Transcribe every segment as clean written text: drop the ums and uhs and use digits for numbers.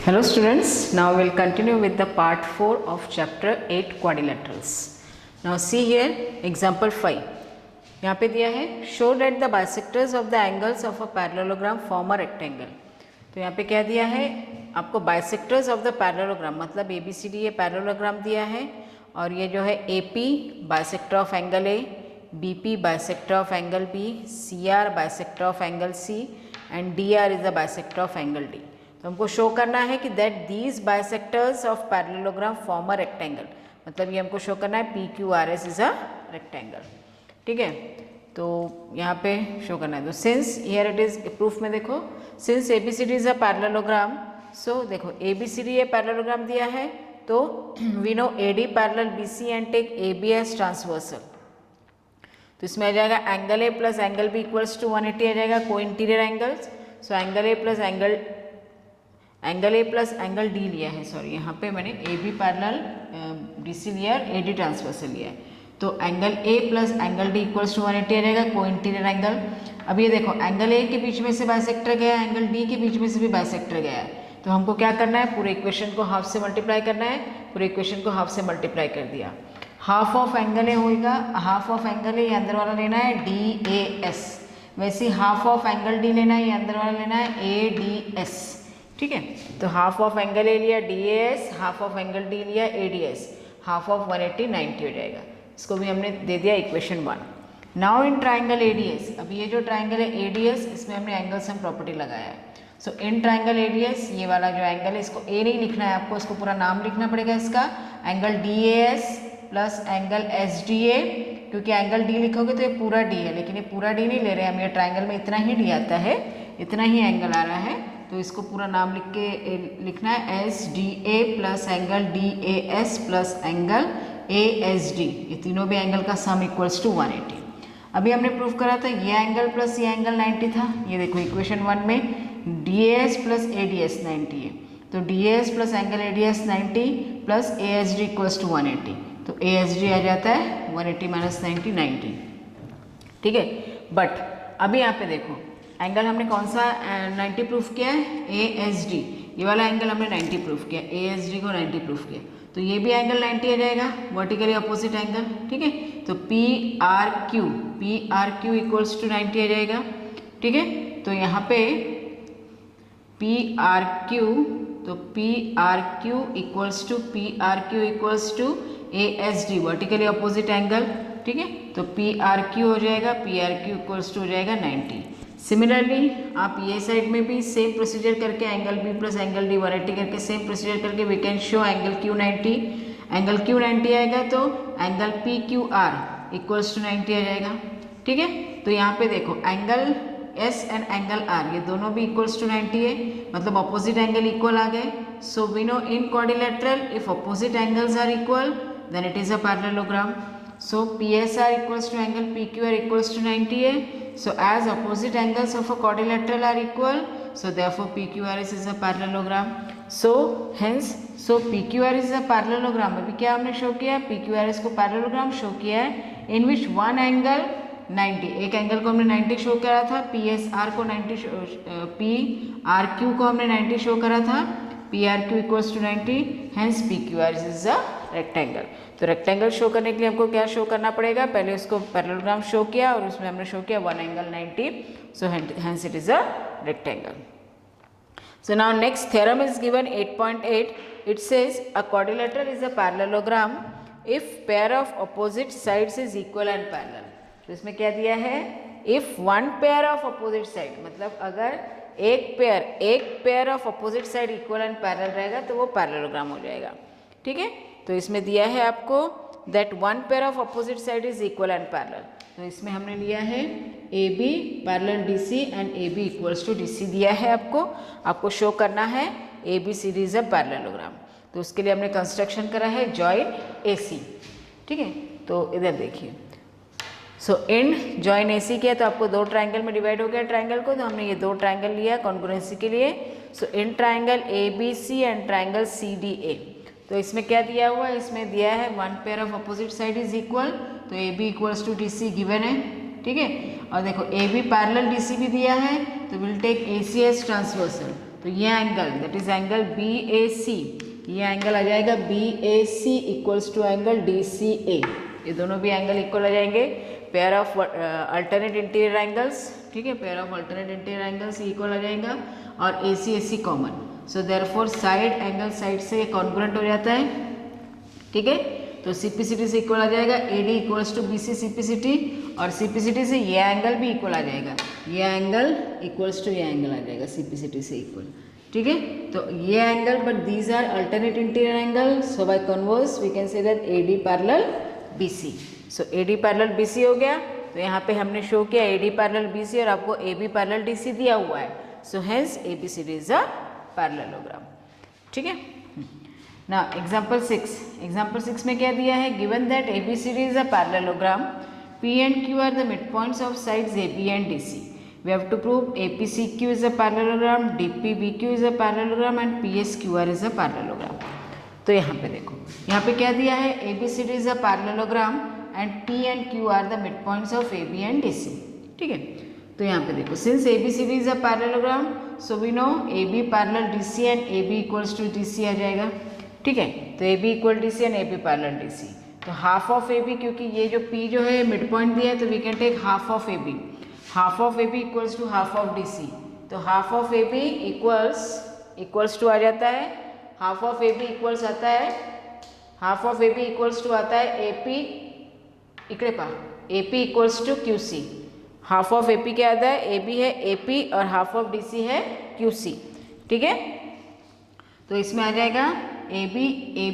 Hello students, now we'll continue with the part 4 of chapter 8 quadrilaterals. Now see here example 5. यहाँ पे दिया है show that the bisectors of the angles of a parallelogram form a rectangle. तो यहाँ पे क्या दिया है आपको bisectors of the parallelogram मतलब ABCD ये parallelogram दिया है और ये जो है AP bisector of angle A, BP bisector of angle B, CR bisector of angle C and DR is the bisector of angle D. तो हमको शो करना है कि that these bisectors of parallelogram form a rectangle, मतलब ये हमको show करना है P Q R S is a rectangle. ठीक है, तो यहाँ पे शो करना है। तो since here it is proof में देखो, since A B C D is a parallelogram, so देखो ए बी सी डी ये पैरेललोग्राम दिया है तो we know A D parallel B C and take A B as transversal. तो इसमें आ जाएगा angle A plus angle B equals to 180 आ जाएगा co-interior angles. So angle A plus angle D लिया है, सॉरी यहाँ पे मैंने A B parallel D C लिया है, ए डी ट्रांसवर्सल लिया है। तो angle A plus angle D equals to 180 आ जाएगा को इंटीरियर एंगल। अब ये देखो एंगल ए के बीच में से बाइसेक्टर गया, एंगल डी के बीच में से भी बाइसेक्टर गया है। तो हमको क्या करना है, पूरे इक्वेशन को हाफ से मल्टीप्लाई करना है। पूरे इक्वेशन को हाफ से मल्टीप्लाई कर दिया, हाफ ऑफ एंगल ए होगा, हाफ ऑफ एंगल ए अंदर वाला लेना है डी ए एस, वैसे हाफ ऑफ एंगल डी लेना है, ये अंदर वाला लेना है ए डी एस। ठीक है, तो हाफ ऑफ एंगल ए लिया D S, half of angle D लिया A D S, half of 180 90 हो जाएगा। इसको भी हमने दे दिया equation 1। Now in triangle A D S, अब ये जो ट्राइंगल है ए डी एस, इसमें हमने एंगल सम प्रॉपर्टी लगाया है। So in triangle A D S, ये वाला जो एंगल है इसको ए नहीं लिखना है आपको, इसको पूरा नाम लिखना पड़ेगा इसका, angle D A S plus angle S D A, क्योंकि एंगल डी लिखोगे तो ये पूरा डी है, लेकिन ये पूरा डी नहीं ले रहे हम, ये ट्राइंगल में इतना ही डी आता है, इतना ही एंगल आ रहा है, तो इसको पूरा नाम लिख के लिखना है S D A plus angle D A S plus angle A S D, ये तीनों भी एंगल का सम इक्वल्स टू 180। अभी हमने प्रूफ करा था ये एंगल प्लस ये एंगल 90 था। ये देखो इक्वेशन 1 में D A S plus A D S 90 है, तो D A S plus angle A D S 90 plus A S D equals to 180, तो ए एस डी आ जाता है 180 माइनस 90 90। ठीक है, बट अभी यहाँ पे देखो एंगल हमने कौन सा 90 प्रूफ किया है, ए एस डी, ये वाला एंगल हमने 90 प्रूफ किया, ए एस डी को 90 प्रूफ किया, तो ये भी एंगल 90 आ जाएगा, वर्टिकली अपोजिट एंगल। ठीक है, तो P R Q equals to 90 आ जाएगा। ठीक है, तो यहाँ पे पी आर क्यू, तो P R Q equals to A S D, vertically opposite angle. ठीक है, तो पी आर क्यू हो जाएगा, P R Q equals to हो जाएगा 90। सिमिलरली आप ये साइड में भी सेम प्रोसीजर करके angle B plus angle D 180 करके सेम प्रोसीजर करके we can show angle Q 90। Angle Q 90 आएगा तो angle P Q R equals to 90 आ जाएगा। ठीक है, तो यहाँ पे देखो angle S and angle R ये दोनों भी इक्वल्स टू 90 है, मतलब अपोजिट एंगल इक्वल आ गए। So we know in quadrilateral if opposite angles are equal then it is a parallelogram. So P S R equals to angle P Q R equals to 90 है। So as opposite angles of a quadrilateral are equal, so therefore PQRS is a parallelogram. So hence, so PQRS is a parallelogram। अभी क्या हमने show किया है, PQRS को parallelogram show किया है in which one angle 90, एक एंगल को हमने 90 शो करा था, PSR को 90, PRQ को हमने 90 शो करा था, PRQ equals to 90, hence PQRS is a rectangle. तो रेक्टेंगल शो करने के लिए हमको क्या शो करना पड़ेगा, पहले उसको पैरेललोग्राम शो किया और उसमें हमने शो किया one angle 90, so hence it is a rectangle. So now next theorem is given 8.8, it says a quadrilateral is a parallelogram if pair of opposite sides is equal and parallel. तो इसमें क्या दिया है, if one pair of opposite side, मतलब अगर एक pair of opposite side equal and parallel रहेगा तो वो पैरेललोग्राम हो जाएगा। ठीक है, तो इसमें दिया है आपको that one pair of opposite side is equal and parallel, तो इसमें हमने लिया है A B parallel D C and A B equals to D C दिया है आपको शो करना है A B C D is a parallelogram. तो उसके लिए हमने कंस्ट्रक्शन करा है जॉइन ए सी। ठीक है, तो इधर देखिए, सो इन जॉइन ए सी किया तो आपको दो ट्राइंगल में डिवाइड हो गया ट्राइंगल को, तो हमने ये दो ट्राइंगल लिया कॉन्ग्रुएंसी के लिए। So in triangle A B C and triangle C D A, तो इसमें क्या दिया हुआ है, इसमें दिया है one pair of opposite side is equal, तो A B equals to D C given है। ठीक है, और देखो A B parallel D C भी दिया है, तो will take A C as transversal, तो ये angle that is angle B A C, ये एंगल आ जाएगा B A C equals to angle D C A. ये दोनों भी एंगल इक्वल आ जाएंगे, pair of alternate interior angles, ठीक है, pair of alternate interior angles equal आ जाएगा और A C common. So therefore side angle side से कॉन्ग्रुएंट हो जाता है, ठीक है। तो सीपीसीटी से इक्वल आ जाएगा AD equals to BC CPCT, और सीपीसीटी से ये एंगल भी इक्वल आ जाएगा, ये एंगल इक्वल्स टू ये एंगल आ जाएगा सीपीसीटी से इक्वल, ठीक है। तो ये angle, but these are alternate interior angle, so by converse we can say that AD parallel BC. So AD parallel BC हो गया। तो यहाँ पे हमने शो किया एडी पैरेलल बीसी और आपको एबी पैरेलल डीसी दिया हुआ है, so hence ABCD is a parallelogram, ठीक है। ना एग्जाम्पल 6 में क्या दिया है, given that ABCD is a parallelogram, P and Q are the midpoints of sides AB and DC. We have to prove APCQ is a parallelogram, DPBQ is a parallelogram and PSQR is a parallelogram. तो यहाँ पे देखो, यहाँ पे क्या दिया है, ABCD is a parallelogram and P and Q are the midpoints of AB and DC, ठीक है। तो यहाँ पे देखो, since ABCD is a parallelogram, so we know AB parallel DC and AB equals to DC आ जाएगा, ठीक है। तो AB equal DC and AB parallel DC, तो हाफ ऑफ AB, क्योंकि ये जो P जो है मिड पॉइंट दिया है, तो we can take half of AB, half of AB equals to half of DC। तो half of AB equals to आ जाता है, हाफ ऑफ AB इक्वल्स आता है, half of AB equals to आता है AP, इकडे पहा, AP equals to QC। Half of AP क्या आता है, AB है AP और हाफ ऑफ DC है QC, ठीक है। तो इसमें आ जाएगा AB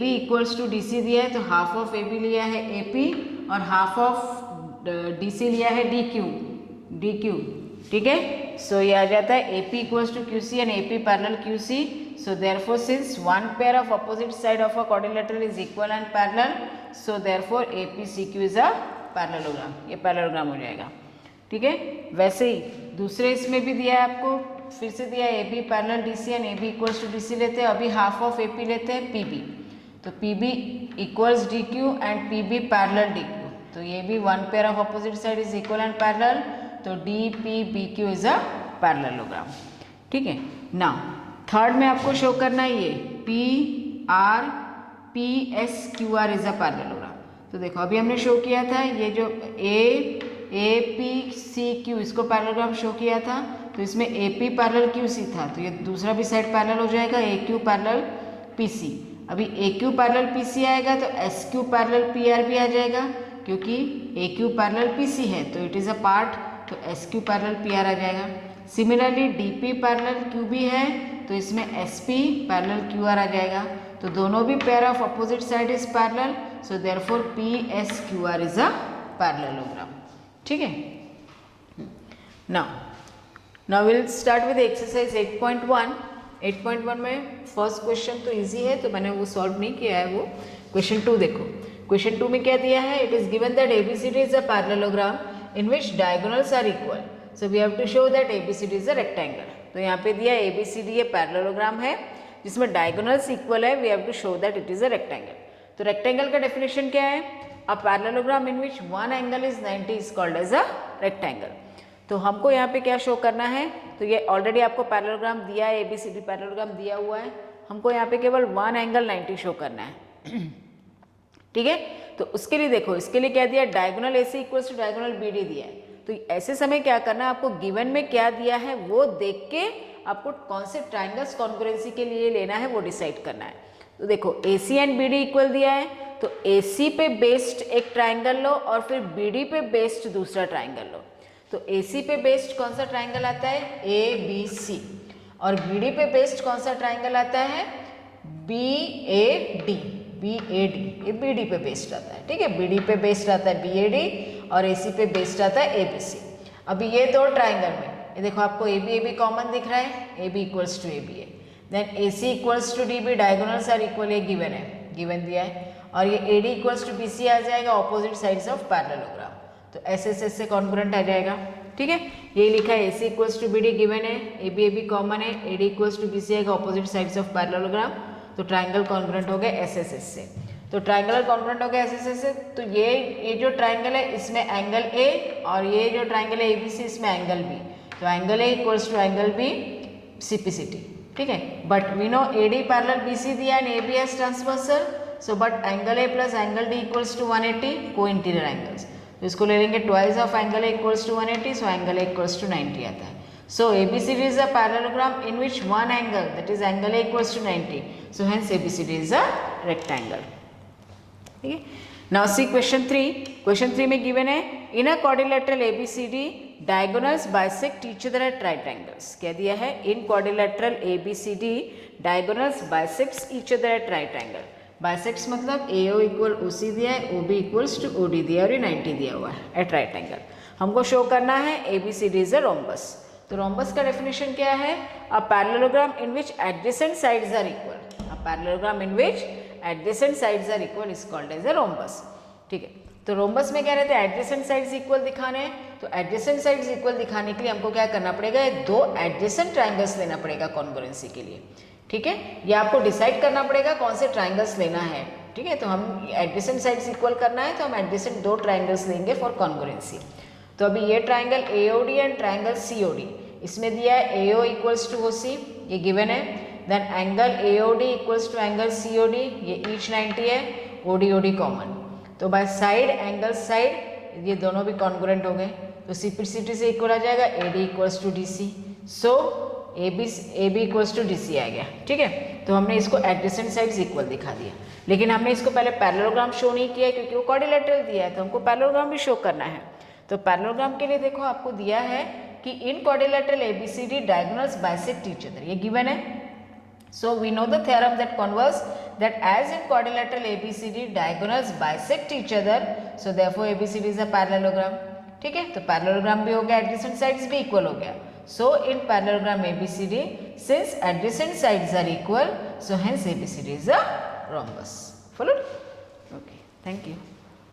इक्वल्स टू DC दिया है, तो हाफ ऑफ AB लिया है AP और हाफ ऑफ DC लिया है DQ, ठीक है। सो ये आ जाता है AP equals to QC and AP parallel QC। So therefore since one pair of opposite side of a quadrilateral is equal and parallel, so therefore APCQ is a parallelogram, ये parallelogram हो जाएगा, ठीक है। वैसे ही दूसरे इसमें भी दिया है आपको, फिर से दिया है AB parallel DC and AB equals to DC लेते हैं, अभी हाफ ऑफ AP लेते हैं PB, तो PB equals DQ and PB parallel DQ, तो ये भी one pair of opposite side is equal and parallel, तो DPBQ इज अ पैरेललोग्राम, ठीक है। नाउ थर्ड में आपको शो करना है ये PRPSQR इज अ पैरेललोग्राम। तो देखो अभी हमने शो किया था ये जो APCQ इसको पैरेललोग्राम शो किया था, तो इसमें AP पैरेलल QC था, तो ये दूसरा भी साइड पैरेलल हो जाएगा, AQ पैरेलल PC। अभी AQ पैरेलल PC आएगा तो SQ पैरेलल PR भी आ जाएगा, क्योंकि AQ पैरेलल PC है तो इट इज़ अ पार्ट, तो SQ पैरेलल PR आ जाएगा। सिमिलरली DP पैरेलल QB है तो इसमें SP पैरेलल QR आ जाएगा, तो दोनों भी pair of opposite side is parallel, so therefore PSQR is a parallelogram, ठीक है। Now will start with exercise 8.1। 8.1 में फर्स्ट क्वेश्चन तो इजी है, तो मैंने वो सॉल्व नहीं किया है। वो क्वेश्चन 2 देखो, क्वेश्चन 2 में क्या दिया है, it is given that ABCD is a parallelogram in which diagonals are equal, so we have to show that ABCD is a rectangle. तो यहाँ पे दिया ABCD ये पैरेललोग्राम है जिसमें डायगोनल्स इक्वल है, we have to show that it is a rectangle. तो rectangle का डेफिनेशन क्या है, a parallelogram in which one angle is 90 is called as a rectangle. तो हमको यहाँ पे क्या शो करना है, तो ये ऑलरेडी आपको पैरेललोग्राम दिया है, ABCD पैरेललोग्राम दिया हुआ है, हमको यहाँ पे केवल वन एंगल 90 शो करना है, ठीक है। तो उसके लिए देखो, इसके लिए क्या दिया, diagonal AC equals to diagonal BD दिया है। तो ऐसे समय क्या करना है, आपको गिवन में क्या दिया है वो देख के आपको कौन से ट्राइंगल्स कॉन्ग्रुएंसी के लिए लेना है वो डिसाइड करना है। तो देखो AC एंड BD इक्वल दिया है, तो AC पे बेस्ड एक ट्राइंगल लो और फिर BD पे बेस्ड दूसरा ट्राइंगल लो। तो AC पे बेस्ड कौन सा ट्राइंगल आता है, ABC, और BD पे बेस्ड कौन सा ट्राइंगल आता है, BAD, ये BD पे बेस्ड आता है, ठीक है। BD पे बेस्ड आता है BAD और AC पे बेस्ड आता है ABC। अभी ये दो ट्राइंगल में ये देखो आपको AB कॉमन दिख रहा है, AB equals to ABA, then AC equals to DB, diagonals are equal, ये गिवन है, गिवन दिया है, और ये AD इक्वल्स टू BC आ जाएगा, ऑपोजिट साइड्स ऑफ पैरेललोग्राम, तो SSS से कॉन्ग्रुएंट आ जाएगा, ठीक है। ये लिखा है AC equals to BD given है, AB कॉमन है, AD इक्वल्स टू BC आएगा, ऑपोजिट साइड्स ऑफ पैरेललोग्राम, तो ट्राइंगल कॉन्ग्रुएंट हो गया SSS से। तो ट्राइंगल कॉन्ग्रुएंट हो गया SSS से, तो ये जो ट्राइंगल है इसमें एंगल A और ये जो ट्राइंगल है ABC इसमें एंगल B, तो angle A equals to angle B CPCT, ठीक है, but we know AD parallel BC दिया and AB as transversal, so but angle A plus angle D equals to 180 co-interior angles, तो इसको ले लेंगे twice of angle A equals to 180, सो angle A equals to 90 आता है. So ABCD is a parallelogram in which one angle, that is angle A equals to 90. So hence ABCD is a rectangle. Okay. Now see question 3. Question 3 में given है in a quadrilateral ABCD diagonals bisect each other at right angles. क्या दिया है? In quadrilateral ABCD diagonals bisects each other at right angle. Bisects मतलब AO equal OC दिया है, OB equals to OD दिया है और ये 90 दिया हुआ है at right angle. हमको शो करना है ABCD is a rhombus. तो रोम्बस का डेफिनेशन क्या है? A parallelogram in which adjacent sides are equal. A parallelogram in which adjacent sides are equal is called as a rhombus. ठीक है, तो रोम्बस में क्या रहते हैं? एडजेसेंट साइड्स इक्वल दिखाने हैं. तो एडजेसेंट साइड्स इक्वल दिखाने के लिए हमको क्या करना पड़ेगा? दो एडजेसेंट ट्राइंगल्स लेना पड़ेगा कॉन्ग्रुएंसी के लिए. ठीक है, ये आपको डिसाइड करना पड़ेगा कौन से ट्राइंगल्स लेना है. ठीक है, तो हम एडजेसेंट साइड्स इक्वल करना है तो हम एडजेसेंट दो ट्राइंगल्स लेंगे फॉर कॉन्ग्रुएंसी. तो अभी ये triangle AOD and triangle COD, इसमें दिया है AO इक्वल्स टू OC, ये गिवन है. Then angle AOD equals to angle COD, ये ईच 90 है, OD कॉमन. तो बाय साइड एंगल साइड ये दोनों भी कॉन्ग्रुएंट हो गए, तो सिप्रिसिटी से इक्वल आ जाएगा AD equals to DC. So AB equals to DC आ गया. ठीक है, तो हमने इसको एडजेसेंट साइड्स इक्वल दिखा दिया, लेकिन हमने इसको पहले पैरेललोग्राम शो नहीं किया क्योंकि वो क्वाड्रिलेटरल दिया है, तो हमको पैरेललोग्राम भी शो करना है. तो पैरेललोग्राम के लिए देखो आपको दिया है कि in quadrilateral ABCD diagonals bisect each other, ये गिवन है. So we know the theorem that converse that as in quadrilateral ABCD diagonals bisect each other, so therefore ABCD is a parallelogram. ठीक है, तो पैरेललोग्राम भी हो गया, adjacent sides भी equal हो गया. So in parallelogram ABCD since adjacent sides are equal, so hence ABCD is a rhombus. Followed? Okay, thank you.